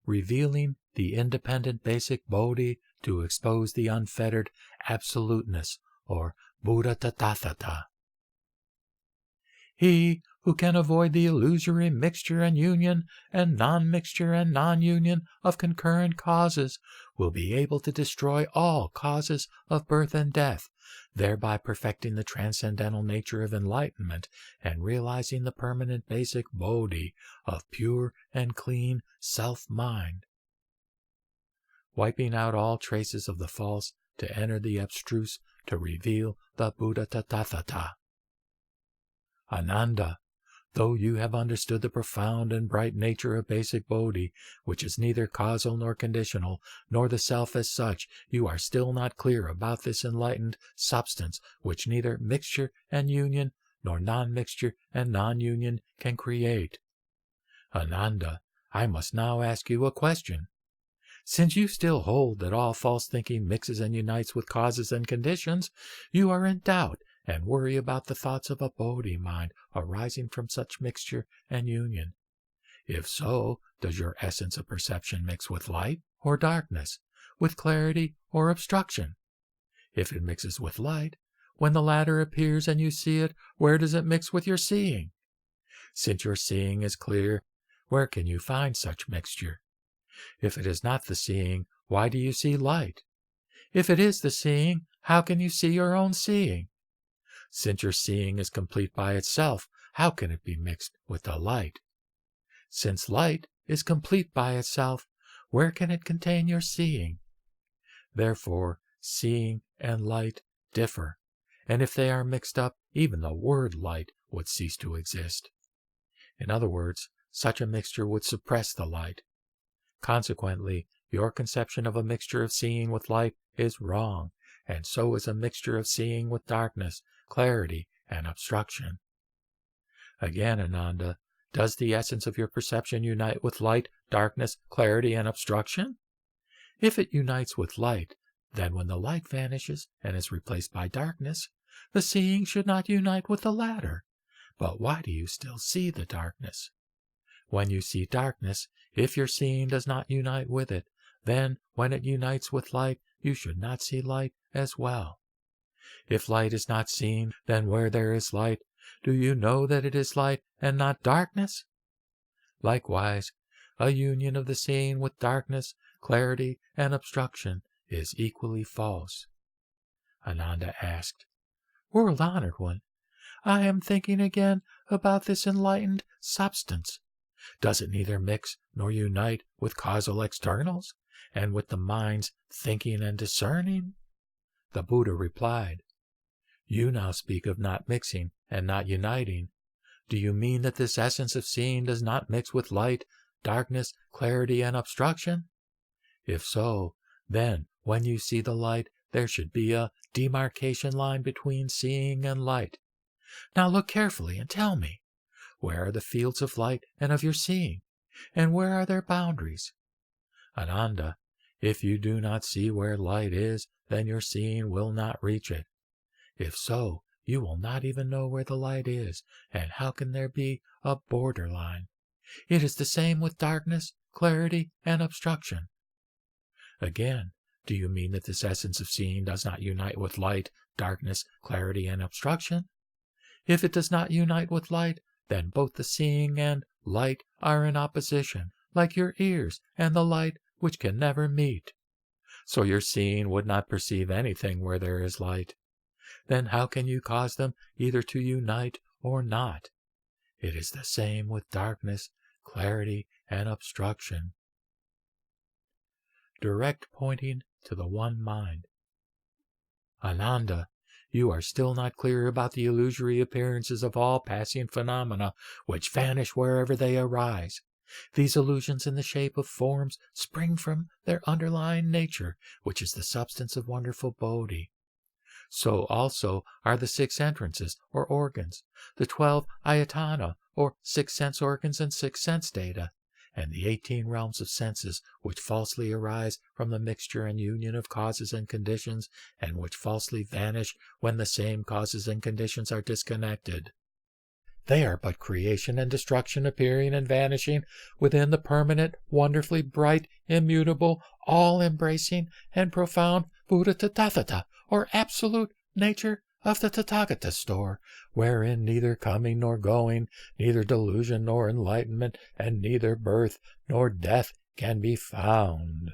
revealing the independent basic Bodhi to expose the unfettered absoluteness, or Buddha Tathagata. He who can avoid the illusory mixture and union and non-mixture and non-union of concurrent causes will be able to destroy all causes of birth and death, thereby perfecting the transcendental nature of enlightenment and realizing the permanent basic Bodhi of pure and clean self-mind. Wiping out all traces of the false to enter the abstruse to reveal the Buddha Tathagata. Ananda, though you have understood the profound and bright nature of basic Bodhi, which is neither causal nor conditional, nor the self as such, you are still not clear about this enlightened substance which neither mixture and union, nor non-mixture and non-union can create. Ananda, I must now ask you a question. Since you still hold that all false thinking mixes and unites with causes and conditions, you are in doubt and worry about the thoughts of a Bodhi mind arising from such mixture and union. If so, does your essence of perception mix with light or darkness, with clarity or obstruction? If it mixes with light, when the latter appears and you see it, where does it mix with your seeing? Since your seeing is clear, where can you find such mixture? If it is not the seeing, why do you see light? If it is the seeing, how can you see your own seeing? Since your seeing is complete by itself, how can it be mixed with the light? Since light is complete by itself, where can it contain your seeing? Therefore, seeing and light differ, and if they are mixed up, even the word light would cease to exist. In other words, such a mixture would suppress the light. Consequently, your conception of a mixture of seeing with light is wrong, and so is a mixture of seeing with darkness, clarity, and obstruction. Again, Ananda, does the essence of your perception unite with light, darkness, clarity, and obstruction? If it unites with light, then when the light vanishes and is replaced by darkness, the seeing should not unite with the latter. But why do you still see the darkness? When you see darkness, if your seeing does not unite with it, then when it unites with light, you should not see light as well. If light is not seen, then where there is light, do you know that it is light and not darkness? Likewise, a union of the seeing with darkness, clarity, and obstruction is equally false. Ananda asked, World-honored one, I am thinking again about this enlightened substance. Does it neither mix nor unite with causal externals, and with the mind's thinking and discerning? The Buddha replied, You now speak of not mixing and not uniting. Do you mean that this essence of seeing does not mix with light, darkness, clarity, and obstruction? If so, then when you see the light, there should be a demarcation line between seeing and light. Now look carefully and tell me, where are the fields of light and of your seeing, and where are their boundaries? Ananda, if you do not see where light is, then your seeing will not reach it. If so, you will not even know where the light is, and how can there be a borderline? It is the same with darkness, clarity, and obstruction. Again, do you mean that this essence of seeing does not unite with light, darkness, clarity, and obstruction? If it does not unite with light, then both the seeing and light are in opposition, like your ears and the light which can never meet. So your seeing would not perceive anything where there is light. Then how can you cause them either to unite or not? It is the same with darkness, clarity, and obstruction. Direct pointing to the one mind. Ananda, you are still not clear about the illusory appearances of all passing phenomena which vanish wherever they arise. These illusions in the shape of forms spring from their underlying nature, which is the substance of wonderful Bodhi. So also are the 6 entrances, or organs, the 12 ayatana, or 6 sense organs and 6 sense data, and the 18 realms of senses, which falsely arise from the mixture and union of causes and conditions, and which falsely vanish when the same causes and conditions are disconnected. They are but creation and destruction appearing and vanishing within the permanent, wonderfully bright, immutable, all-embracing, and profound Buddha Tathagata, or absolute nature of the Tathagata Store, wherein neither coming nor going, neither delusion nor enlightenment, and neither birth nor death can be found.